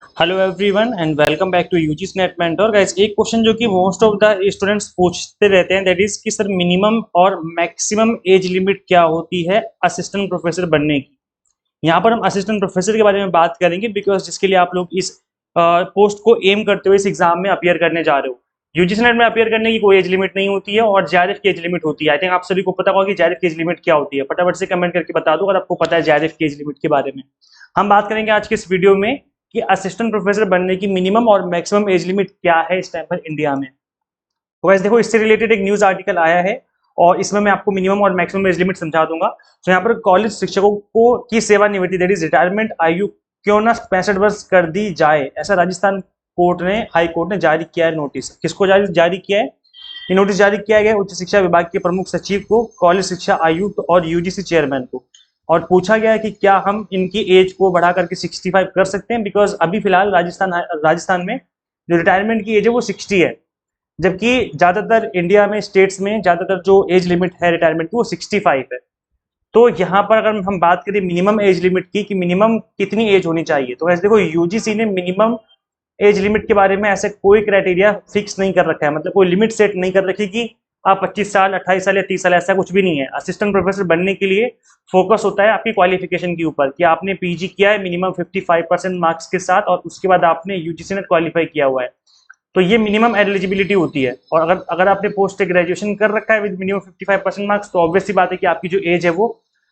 Hello everyone and welcome back to UGC NET mentor guys. एक question जो कि most of the students पूछते रहते हैं, दैट इज कि सर मिनिमम और मैक्सिमम एज लिमिट क्या होती है असिस्टेंट प्रोफेसर बनने की। यहाँ पर हम असिस्टेंट प्रोफेसर के बारे में बात करेंगे बिकॉज जिसके लिए आप लोग इस पोस्ट को एम करते हुए इस एग्जाम में अपियर करने जा रहे हो। यूजीसी नेट में अपियर करने की कोई एज लिमिट नहीं होती है और जेआरएफ की एज लिमिट होती है। आई थिंक आप सभी को पता होगा कि जेआरएफ की एज लिमिट क्या होती है। फटाफट से कमेंट करके बता दो अगर आपको पता है जेआरएफ की एज लिमिट के बारे में। हम बात करेंगे आज के इस वीडियो में कि असिस्टेंट प्रोफेसर बनने की मिनिमम और मैक्सिमम एज लिमिट क्या है इस टाइम पर इंडिया में। तो वैसे देखो, इससे रिलेटेड एक न्यूज आर्टिकल आया है और इसमें मैं आपको मिनिमम और मैक्सिमम एज लिमिट समझा दूंगा। तो यहाँ पर कॉलेज शिक्षकों को की सेवानिवृत्ति दैट इज रिटायरमेंट आयु क्यों ना 65 वर्ष कर दी जाए, ऐसा राजस्थान कोर्ट ने हाई कोर्ट ने जारी किया है नोटिस। किसको जारी किया है? ये नोटिस जारी किया गया उच्च शिक्षा विभाग के प्रमुख सचिव को, कॉलेज शिक्षा आयुक्त और यूजीसी चेयरमैन को। और पूछा गया है कि क्या हम इनकी एज को बढ़ा करके 65 कर सकते हैं, बिकॉज अभी फिलहाल राजस्थान में जो रिटायरमेंट की एज है वो 60 है, जबकि ज्यादातर इंडिया में स्टेट्स में ज्यादातर जो एज लिमिट है रिटायरमेंट की वो 65 है। तो यहाँ पर अगर हम बात करें मिनिमम एज लिमिट की कि मिनिमम कितनी एज होनी चाहिए, तो वैसे देखो यूजीसी ने मिनिमम एज लिमिट के बारे में ऐसे कोई क्राइटेरिया फिक्स नहीं कर रखा है, मतलब कोई लिमिट सेट नहीं कर रखी कि आप 25 साल 28 साल या 30 साल, ऐसा कुछ भी नहीं है। असिस्टेंट प्रोफेसर बनने के लिए फोकस होता है आपकी क्वालिफिकेशन के ऊपर कि आपने पीजी किया है मिनिमम 55% मार्क्स के साथ और उसके बाद आपने यूजीसी नेट क्वालिफाई किया हुआ है। तो ये मिनिमम एलिजिबिलिटी होती है। और अगर अगर आपने पोस्ट ग्रेजुएशन कर रखा है विद मिनिमम 55% मार्क्स, तो ऑब्वियसली बात है कि आपकी जो एज है वो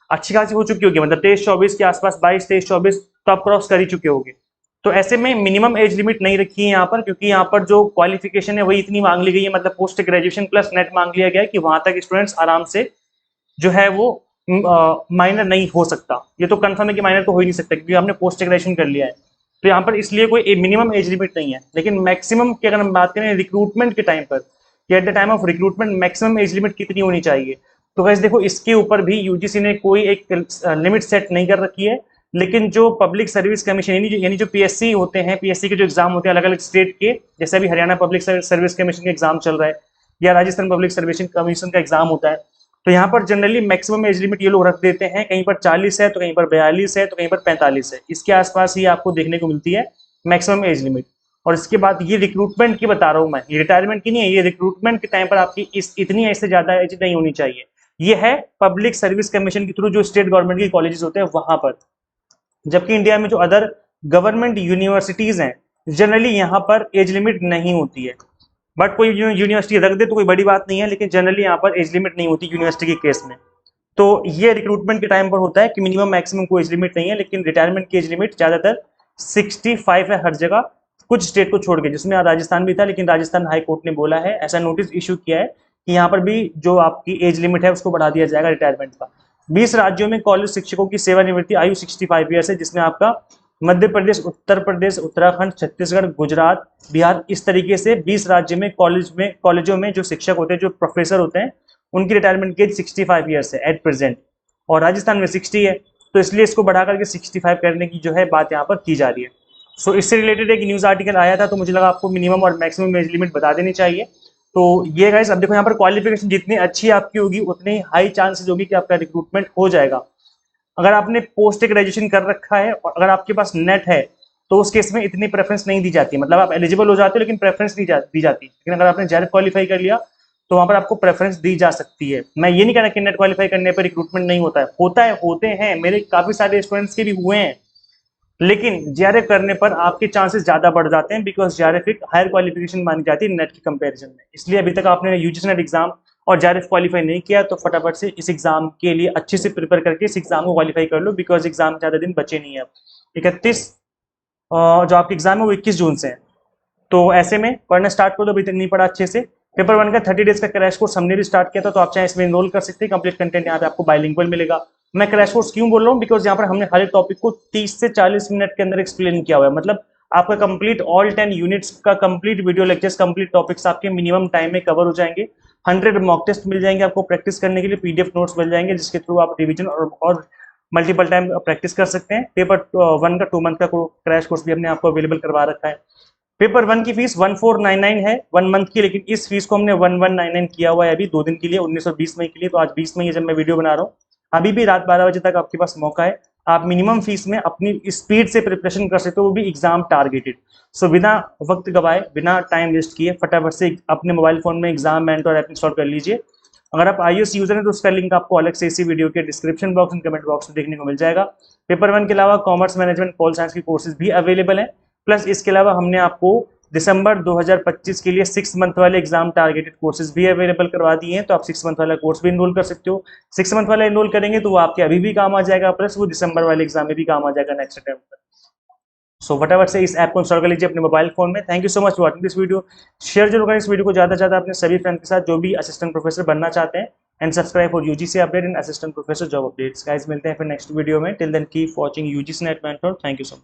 अच्छी खासी हो चुकी होगी, मतलब 23-24 के आसपास, 22-23-24 तो आप क्रॉस कर ही चुके होंगे। तो ऐसे में मिनिमम एज लिमिट नहीं रखी है यहाँ पर, क्योंकि यहाँ पर जो क्वालिफिकेशन है वही इतनी मांग ली गई है, मतलब पोस्ट ग्रेजुएशन प्लस नेट मांग लिया गया है कि वहां तक स्टूडेंट्स आराम से जो है वो माइनर नहीं हो सकता। ये तो कंफर्म है कि माइनर तो हो ही नहीं सकता क्योंकि हमने पोस्ट ग्रेजुएशन कर लिया है। तो यहाँ पर इसलिए कोई मिनिमम एज लिमिट नहीं है। लेकिन मैक्सिमम की अगर हम बात करें रिक्रूटमेंट के टाइम पर कि at the time of recruitment maximum age limit कितनी होनी चाहिए, तो वैसे देखो इसके ऊपर भी यूजीसी ने कोई एक लिमिट सेट नहीं कर रखी है। लेकिन जो पब्लिक सर्विस कमीशन यानी जो पीएससी होते हैं, पीएससी के जो एग्जाम होते हैं अलग अलग स्टेट के, जैसे अभी हरियाणा पब्लिक सर्विस कमीशन का एग्जाम चल रहा है या राजस्थान पब्लिक सर्विस कमीशन का एग्जाम होता है, तो यहाँ पर जनरली मैक्सिमम एज लिमिट ये लोग रख देते हैं, कहीं पर 40 है तो कहीं पर 42 है तो कहीं पर 45 है, इसके आसपास ही आपको देखने को मिलती है मैक्सिमम एज लिमिट। और इसके बाद ये रिक्रूटमेंट की बता रहा हूँ मैं, ये रिटायरमेंट की नहीं है, ये रिक्रूटमेंट के टाइम पर आपकी इतनी एज से ज्यादा एज नहीं होनी चाहिए। ये है पब्लिक सर्विस कमीशन के थ्रू जो स्टेट गवर्नमेंट के कॉलेजेस होते हैं वहां पर। जबकि इंडिया में जो अदर गवर्नमेंट यूनिवर्सिटीज हैं जनरली यहाँ पर एज लिमिट नहीं होती है। बट कोई यूनिवर्सिटी रख दे तो कोई बड़ी बात नहीं है, लेकिन जनरली यहाँ पर एज लिमिट नहीं होती यूनिवर्सिटी के केस में। तो ये रिक्रूटमेंट के टाइम पर होता है कि मिनिमम मैक्सिमम कोई एज लिमिट नहीं है, लेकिन रिटायरमेंट की एज लिमिट ज्यादातर 65 है हर जगह, कुछ स्टेट को छोड़ के, जिसमें राजस्थान भी था, लेकिन राजस्थान हाई कोर्ट ने बोला है, ऐसा नोटिस इशू किया है कि यहाँ पर भी जो आपकी एज लिमिट है उसको बढ़ा दिया जाएगा रिटायरमेंट का। 20 राज्यों में कॉलेज शिक्षकों की सेवानिवृत्ति आयु 65 ईयर्स है, जिसमें आपका मध्य प्रदेश, उत्तर प्रदेश, उत्तराखंड, छत्तीसगढ़, गुजरात, बिहार, इस तरीके से 20 राज्य में कॉलेजों में जो शिक्षक होते हैं, जो प्रोफेसर होते हैं, उनकी रिटायरमेंट की एज 65 ईयर्स है एट प्रेजेंट। और राजस्थान में 60 है, तो इसलिए इसको बढ़ा करके 65 करने की जो है बात यहाँ पर की जा रही है। सो इससे रिलेटेड एक न्यूज आर्टिकल आया था, तो मुझे लगा आपको मिनिमम और मैक्सिमम एज लिमिट बता देनी चाहिए। तो ये गाइस, अब देखो यहाँ पर क्वालिफिकेशन जितनी अच्छी आपकी होगी उतनी हाई चांसेस होगी कि आपका रिक्रूटमेंट हो जाएगा। अगर आपने पोस्ट ग्रेजुएशन कर रखा है और अगर आपके पास नेट है तो उस केस में इतनी प्रेफरेंस नहीं दी जाती, मतलब आप एलिजिबल हो जाते हो लेकिन प्रेफरेंस दी जाती। लेकिन अगर आपने जेआरएफ क्वालिफाई कर लिया तो वहां पर आपको प्रेफरेंस दी जा सकती है। मैं ये नहीं कहना कि नेट क्वालिफाई करने पर रिक्रूटमेंट नहीं होता है, होते हैं, मेरे काफी सारे स्टूडेंट्स के भी हुए हैं। लेकिन जेआरएफ करने पर आपके चांसेस ज्यादा बढ़ जाते हैं, बिकॉज जेआरएफ एक हायर क्वालिफिकेशन मानी जाती है नेट के कंपैरिजन में। इसलिए अभी तक आपने यूजीसी नेट एग्जाम और जेआरएफ क्वालिफाई नहीं किया तो फटाफट से इस एग्जाम के लिए अच्छे से प्रिपेयर करके इस एग्जाम को क्वालिफाई कर लो, बिकॉज एग्जाम ज्यादा दिन बचे नहीं है अब। 31 जो आपकी एग्जाम है वो 21 जून से है। तो ऐसे में पढ़ना स्टार्ट कर दो, अभी तक नहीं पढ़ा अच्छे से। पेपर वन का 30 डेज का क्रैश कोर्स हमने भी स्टार्ट किया था, तो आप चाहे इसमें इनरोल कर सकते हैं। कंप्लीट कंटेंट यहाँ पे आपको बाइलिंगुअल मिलेगा। मैं क्रैश कोर्स क्यों बोल रहा हूँ, बिकॉज यहाँ पर हमने हर एक टॉपिक को 30 से 40 मिनट के अंदर एक्सप्लेन किया हुआ है, मतलब आपका कंप्लीट ऑल 10 यूनिट्स का complete video lectures, complete topics आपके मिनिमम टाइम में कवर हो जाएंगे। 100 मॉक टेस्ट मिल जाएंगे आपको प्रैक्टिस करने के लिए, पीडीएफ नोट्स मिल जाएंगे जिसके थ्रू आप रिविजन और मल्टीपल टाइम प्रैक्टिस कर सकते हैं। पेपर वन का 2 मंथ का क्रैश कोर्स भी हमने आपको अवेलेबल करवा रखा है। पेपर वन की फीस 1499 है 1 मंथ की, लेकिन इस फीस को हमने 1199 किया हुआ है अभी 2 दिन के लिए, 19 और 20 मई के लिए। तो आज 20 मई है जब मैं वीडियो बना रहा हूँ, अभी भी रात 12 बजे तक आपके पास मौका है। आप मिनिमम फीस में अपनी स्पीड से प्रिपरेशन कर सकते हो, वो भी एग्जाम टारगेटेड। सो बिना वक्त गवाए, बिना टाइम वेस्ट किए फटाफट से अपने मोबाइल फोन में एग्जाम मेंटर ऐप इंस्टॉल कर लीजिए। अगर आप iOS यूजर हैं तो उसका लिंक आपको अलग से इसी वीडियो के description box and comment box में देखने को मिल जाएगा। पेपर 1 के अलावा कॉमर्स मैनेजमेंट पॉल साइंस की कोर्सेज भी अवेलेबल हैं। प्लस इसके अलावा हमने आपको दिसंबर 2025 के लिए 6 मंथ वाले एग्जाम टारगेटेड कोर्सेज भी अवेलेबल करवा दिए हैं, तो आप 6 मंथ वाला कोर्स भी इनरोल कर सकते हो। 6 मंथ वाला इनरोल करेंगे तो वो आपके अभी भी काम आ जाएगा, प्लस वो दिसंबर वाले एग्जाम में भी काम आ जाएगा नेक्स्ट अटेम्प्ट पर। सो फटाफट से इस ऐप को इंस्टॉल कर लीजिए अपने मोबाइल फोन में। Thank you so much for watching this video. Share जरूर करें इस वीडियो को ज़्यादा से ज़्यादा अपने सभी फ्रेंड के साथ जो भी असिस्टेंट प्रोफेसर बनना चाहते हैं, and subscribe for UGC update and assistant professor job updates. Guys मिलते हैं फिर नेक्स्ट वीडियो में। Till then keep watching UGC NET mentor. Thank you so much.